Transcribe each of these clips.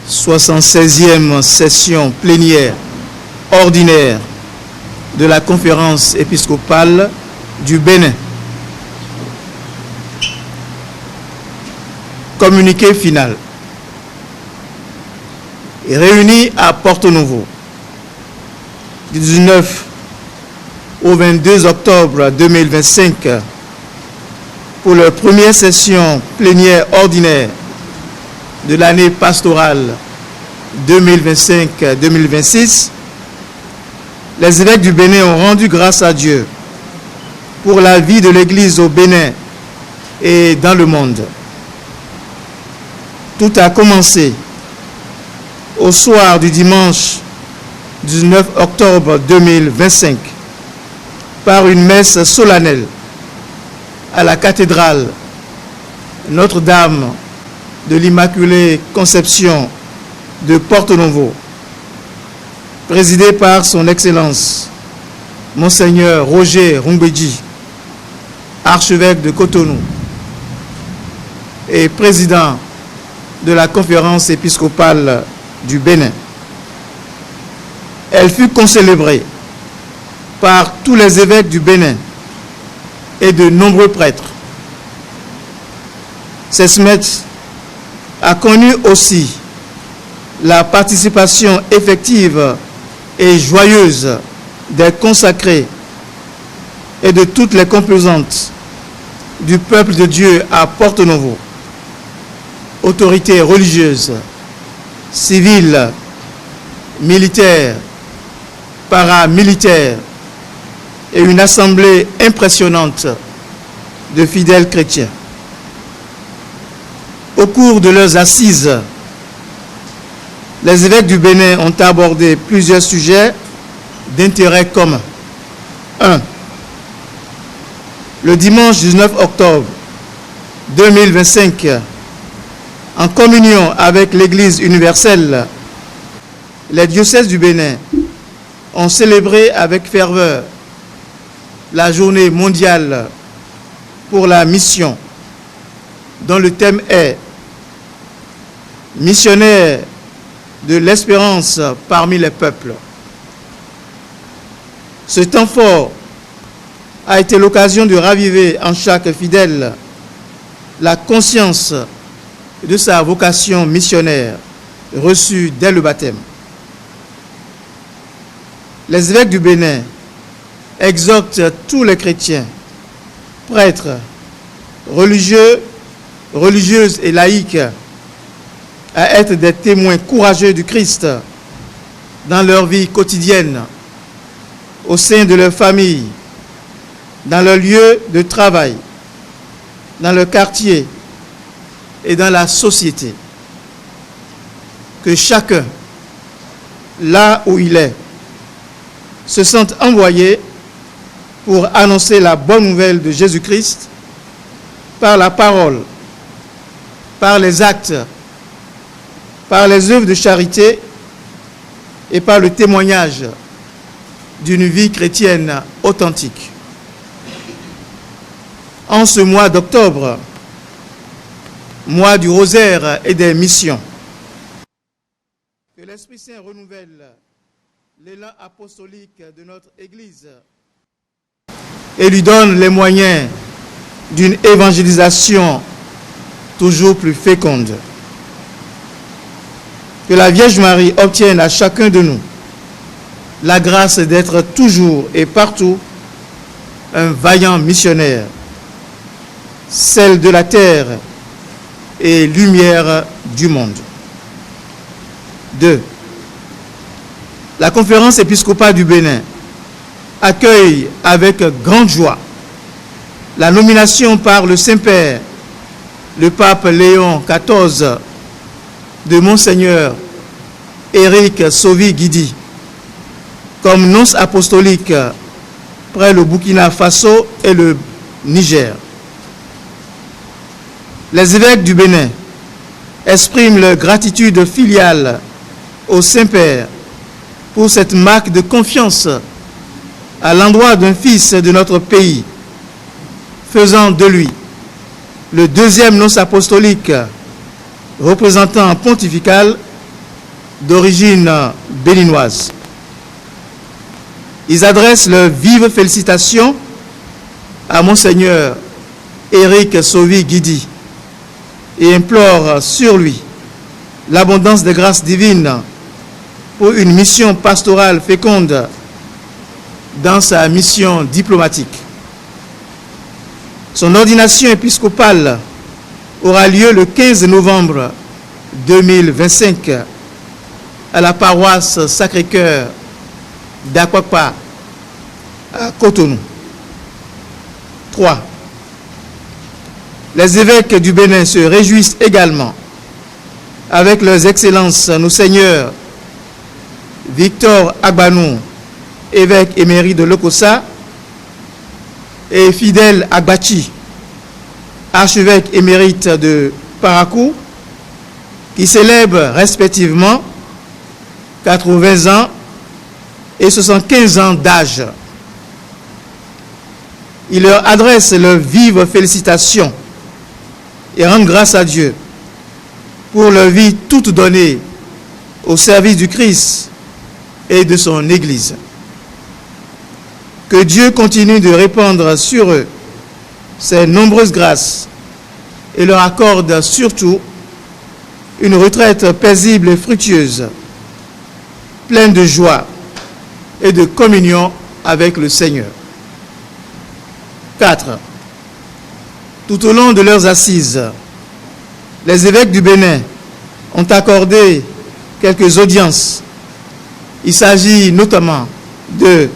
76e session plénière ordinaire de la conférence épiscopale du Bénin. Communiqué final. Réunis à Porto-Novo du 19 au 22 octobre 2025 pour leur première session plénière ordinaire de l'année pastorale 2025-2026, les évêques du Bénin ont rendu grâce à Dieu pour la vie de l'Église au Bénin et dans le monde. Tout a commencé au soir du dimanche 19 octobre 2025 par une messe solennelle à la cathédrale Notre-Dame de l'Immaculée Conception de Porto-Novo, présidée par son Excellence Monseigneur Roger Rumbedji, archevêque de Cotonou et président de la conférence épiscopale du Bénin. Elle fut concélébrée par tous les évêques du Bénin et de nombreux prêtres. Cette messe a connu aussi la participation effective et joyeuse des consacrés et de toutes les composantes du peuple de Dieu à Porto-Novo, autorités religieuses, civiles, militaires, paramilitaires et une assemblée impressionnante de fidèles chrétiens. Au cours de leurs assises, les évêques du Bénin ont abordé plusieurs sujets d'intérêt commun. 1. Le dimanche 19 octobre 2025, en communion avec l'Église universelle, les diocèses du Bénin ont célébré avec ferveur la journée mondiale pour la mission, dont le thème est « Missionnaires de l'espérance parmi les peuples ». Ce temps fort a été l'occasion de raviver en chaque fidèle la conscience de sa vocation missionnaire reçue dès le baptême. Les évêques du Bénin exhortent tous les chrétiens, prêtres, religieux, religieuses et laïcs à être des témoins courageux du Christ dans leur vie quotidienne, au sein de leur famille, dans leur lieu de travail, dans leur quartier et dans la société. Que chacun, là où il est, se sente envoyé pour annoncer la bonne nouvelle de Jésus-Christ par la parole, par les actes, par les œuvres de charité et par le témoignage d'une vie chrétienne authentique. En ce mois d'octobre, mois du rosaire et des missions, que l'Esprit Saint renouvelle l'élan apostolique de notre Église et lui donne les moyens d'une évangélisation toujours plus féconde. Que la Vierge Marie obtienne à chacun de nous la grâce d'être toujours et partout un vaillant missionnaire, celle de la terre et lumière du monde. 2. La conférence épiscopale du Bénin accueille avec grande joie la nomination par le Saint-Père, le pape Léon XIV, de Monseigneur Éric Sovi-Guidi comme nonce apostolique près le Burkina Faso et le Niger. Les évêques du Bénin expriment leur gratitude filiale au Saint-Père pour cette marque de confiance à l'endroit d'un fils de notre pays, faisant de lui le deuxième nonce apostolique représentant pontifical d'origine béninoise. Ils adressent leurs vives félicitations à Monseigneur Éric Sauvy-Guidi et implorent sur lui l'abondance des grâces divines pour une mission pastorale féconde dans sa mission diplomatique. Son ordination épiscopale aura lieu le 15 novembre 2025 à la paroisse Sacré-Cœur d'Akwakpa à Cotonou. 3. Les évêques du Bénin se réjouissent également avec leurs excellences nos seigneurs Victor Agbanou, évêque émérite de Lokossa, et Fidèle Agbachi, archevêque émérite de Parakou, qui célèbrent respectivement 80 ans et 75 ans d'âge. Ils leur adressent leurs vives félicitations et rendent grâce à Dieu pour leur vie toute donnée au service du Christ et de son Église. Que Dieu continue de répandre sur eux ses nombreuses grâces et leur accorde surtout une retraite paisible et fructueuse, pleine de joie et de communion avec le Seigneur. 4. Tout au long de leurs assises, les évêques du Bénin ont accordé quelques audiences. Il s'agit notamment de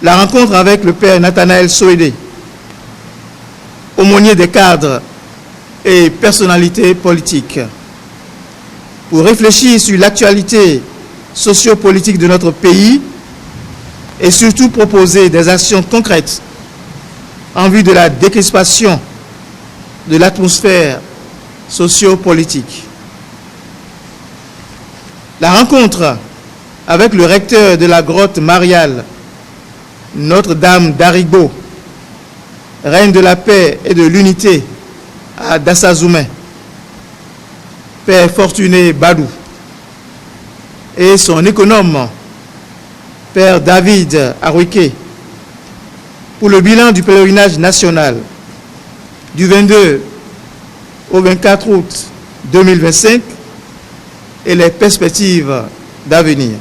la rencontre avec le père Nathanaël Soédé, aumônier des cadres et personnalités politiques, pour réfléchir sur l'actualité sociopolitique de notre pays et surtout proposer des actions concrètes en vue de la décrispation de l'atmosphère sociopolitique. La rencontre avec le recteur de la grotte mariale Notre-Dame d'Aribo, reine de la paix et de l'unité à Dassazoumé, père Fortuné Badou, et son économe, père David Arouike, pour le bilan du pèlerinage national du 22 au 24 août 2025 et les perspectives d'avenir.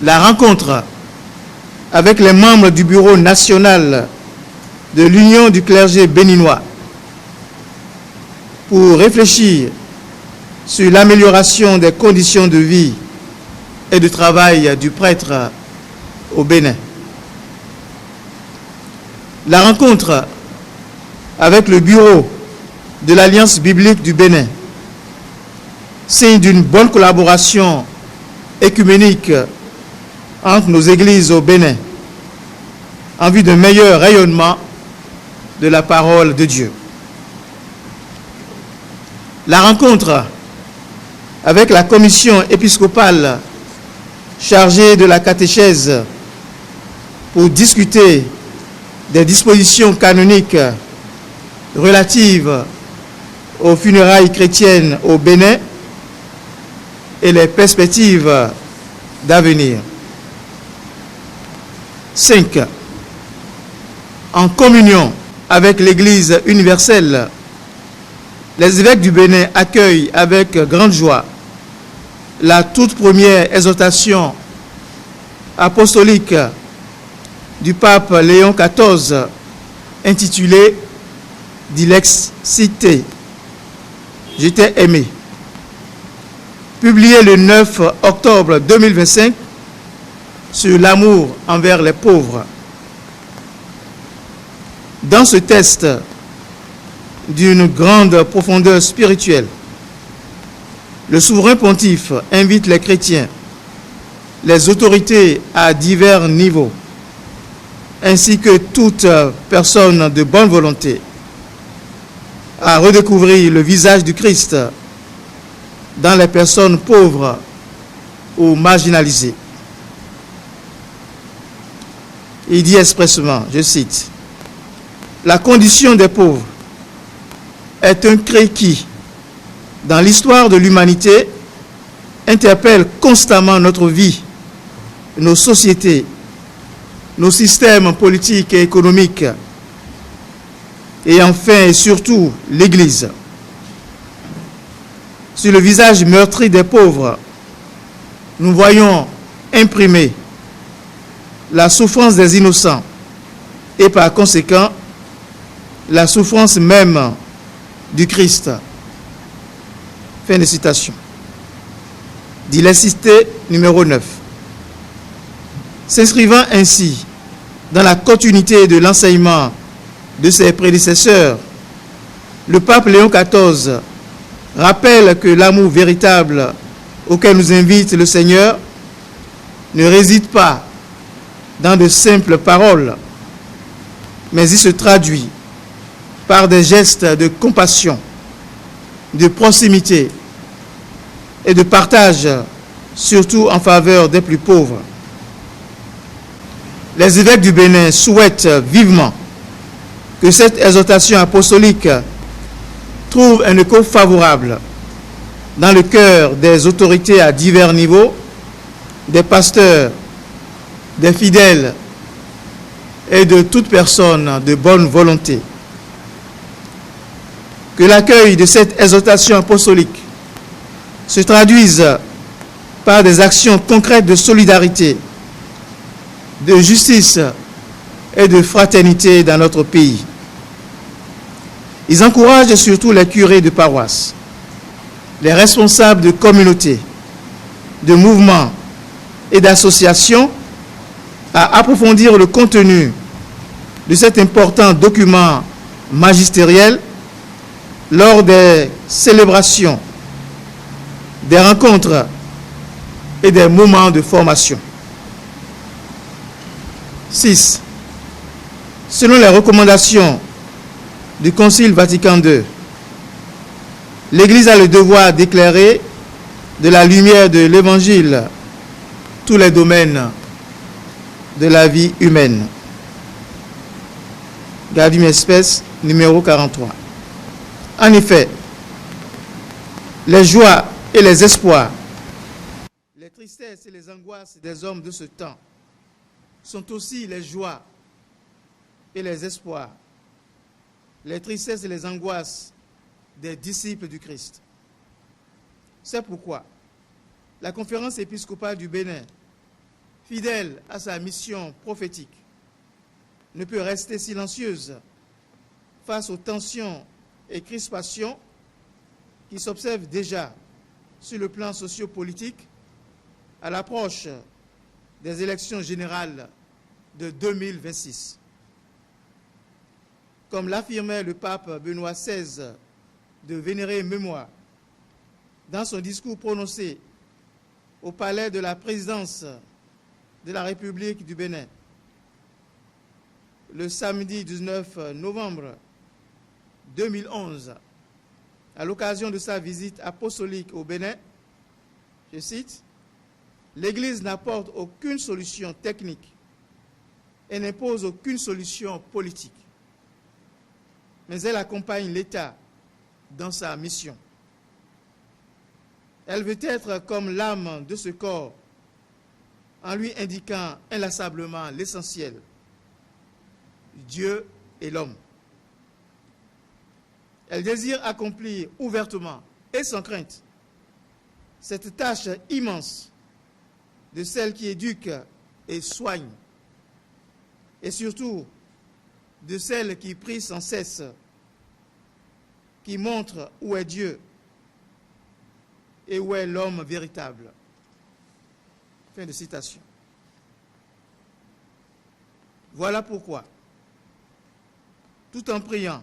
La rencontre avec les membres du bureau national de l'Union du clergé béninois pour réfléchir sur l'amélioration des conditions de vie et de travail du prêtre au Bénin. La rencontre avec le bureau de l'Alliance biblique du Bénin, signe d'une bonne collaboration écuménique entre nos églises au Bénin, en vue d'un meilleur rayonnement de la parole de Dieu. La rencontre avec la commission épiscopale chargée de la catéchèse pour discuter des dispositions canoniques relatives aux funérailles chrétiennes au Bénin et les perspectives d'avenir. 5. En communion avec l'Église universelle, les évêques du Bénin accueillent avec grande joie la toute première exhortation apostolique du pape Léon XIV intitulée Dilex Cité, j'étais aimé, publiée le 9 octobre 2025 sur l'amour envers les pauvres. Dans ce texte d'une grande profondeur spirituelle, le souverain pontife invite les chrétiens, les autorités à divers niveaux, ainsi que toute personne de bonne volonté, à redécouvrir le visage du Christ dans les personnes pauvres ou marginalisées. Il dit expressément, je cite, « La condition des pauvres est un créquis dans l'histoire de l'humanité interpelle constamment notre vie, nos sociétés, nos systèmes politiques et économiques, et enfin et surtout l'Église. Sur le visage meurtri des pauvres, nous voyons imprimée la souffrance des innocents et par conséquent la souffrance même du Christ. Fin de citation. Dilecité numéro 9. S'inscrivant ainsi dans la continuité de l'enseignement de ses prédécesseurs, le pape Léon XIV rappelle que l'amour véritable auquel nous invite le Seigneur ne réside pas dans de simples paroles, mais il se traduit par des gestes de compassion, de proximité et de partage, surtout en faveur des plus pauvres. Les évêques du Bénin souhaitent vivement que cette exhortation apostolique trouve un écho favorable dans le cœur des autorités à divers niveaux, des pasteurs, des fidèles et de toute personne de bonne volonté. Que l'accueil de cette exhortation apostolique se traduise par des actions concrètes de solidarité, de justice et de fraternité dans notre pays. Ils encouragent surtout les curés de paroisse, les responsables de communautés, de mouvements et d'associations à approfondir le contenu de cet important document magistériel lors des célébrations, des rencontres et des moments de formation. 6. Selon les recommandations du Concile Vatican II, l'Église a le devoir d'éclairer de la lumière de l'Évangile tous les domaines de la vie humaine. Gaudium et Spes, numéro 43. En effet, les joies et les espoirs, les tristesses et les angoisses des hommes de ce temps sont aussi les joies et les espoirs, les tristesses et les angoisses des disciples du Christ. C'est pourquoi la Conférence épiscopale du Bénin, fidèle à sa mission prophétique, ne peut rester silencieuse face aux tensions et crispations qui s'observent déjà sur le plan sociopolitique à l'approche des élections générales de 2026. Comme l'affirmait le pape Benoît XVI de vénérée mémoire dans son discours prononcé au palais de la présidence de la République du Bénin le samedi 19 novembre 2011, à l'occasion de sa visite apostolique au Bénin, je cite, « L'Église n'apporte aucune solution technique et n'impose aucune solution politique, mais elle accompagne l'État dans sa mission. Elle veut être comme l'âme de ce corps en lui indiquant inlassablement l'essentiel, Dieu et l'homme. Elle désire accomplir ouvertement et sans crainte cette tâche immense de celle qui éduque et soigne, et surtout de celle qui prie sans cesse, qui montre où est Dieu et où est l'homme véritable. » Fin de citation. Voilà pourquoi, tout en priant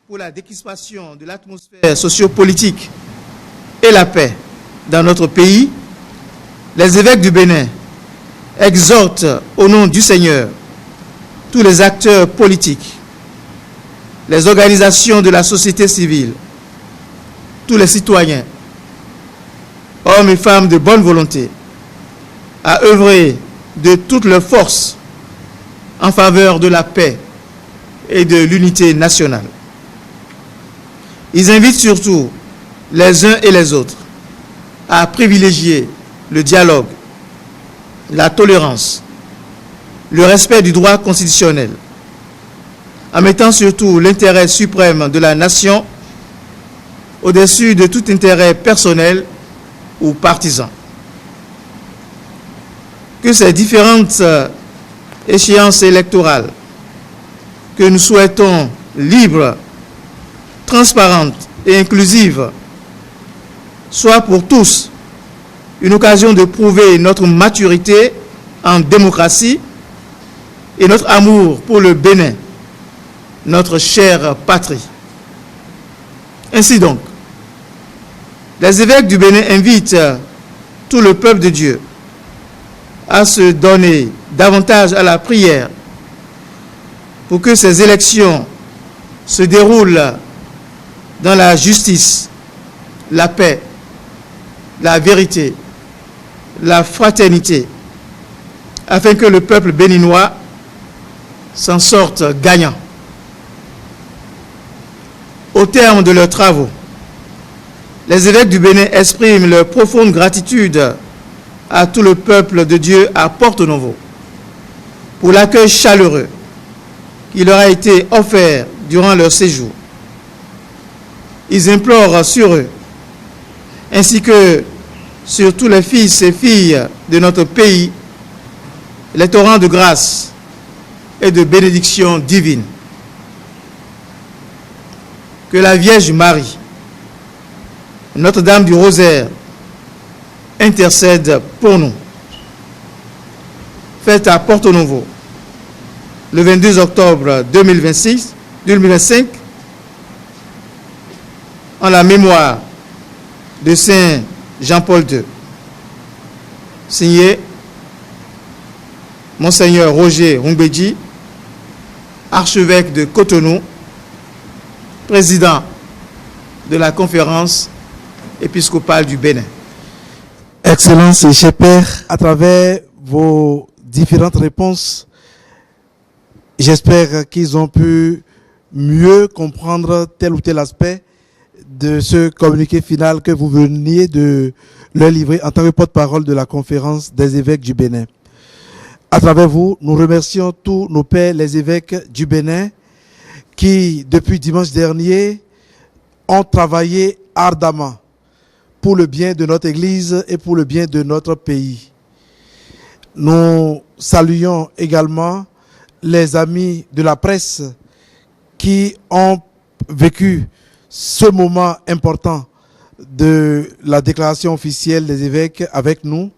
pour la décrispation de l'atmosphère sociopolitique et la paix dans notre pays, les évêques du Bénin exhortent au nom du Seigneur tous les acteurs politiques, les organisations de la société civile, tous les citoyens, hommes et femmes de bonne volonté, à œuvrer de toutes leurs forces en faveur de la paix et de l'unité nationale. Ils invitent surtout les uns et les autres à privilégier le dialogue, la tolérance, le respect du droit constitutionnel, en mettant surtout l'intérêt suprême de la nation au-dessus de tout intérêt personnel ou partisan. Que ces différentes échéances électorales que nous souhaitons libres, transparentes et inclusives soient pour tous une occasion de prouver notre maturité en démocratie et notre amour pour le Bénin, notre chère patrie. Ainsi donc, les évêques du Bénin invitent tout le peuple de Dieu à se donner davantage à la prière pour que ces élections se déroulent dans la justice, la paix, la vérité, la fraternité, afin que le peuple béninois s'en sorte gagnant. Au terme de leurs travaux, les évêques du Bénin expriment leur profonde gratitude à tout le peuple de Dieu à Porto-Novo pour l'accueil chaleureux qui leur a été offert durant leur séjour. Ils implorent sur eux, ainsi que sur tous les fils et filles de notre pays, les torrents de grâce et de bénédiction divine. Que la Vierge Marie, Notre-Dame du Rosaire, intercède pour nous. Fête à Porto-Novo, le 22 octobre 2025, en la mémoire de Saint Jean-Paul II. Signé Monseigneur Roger Rumbedji, archevêque de Cotonou, président de la conférence épiscopale du Bénin. Excellences et chers pères, à travers vos différentes réponses, j'espère qu'ils ont pu mieux comprendre tel ou tel aspect de ce communiqué final que vous veniez de leur livrer en tant que porte-parole de la conférence des évêques du Bénin. À travers vous, nous remercions tous nos pères, les évêques du Bénin, qui, depuis dimanche dernier, ont travaillé ardemment pour le bien de notre Église et pour le bien de notre pays. Nous saluons également les amis de la presse qui ont vécu ce moment important de la déclaration officielle des évêques avec nous,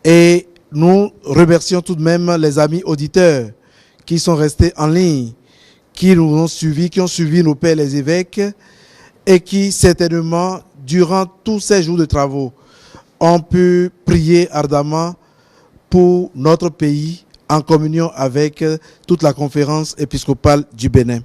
et nous remercions tout de même les amis auditeurs qui sont restés en ligne, qui nous ont suivis, qui ont suivi nos pères les évêques et qui certainement, durant tous ces jours de travaux, ont pu prier ardemment pour notre pays en communion avec toute la conférence épiscopale du Bénin.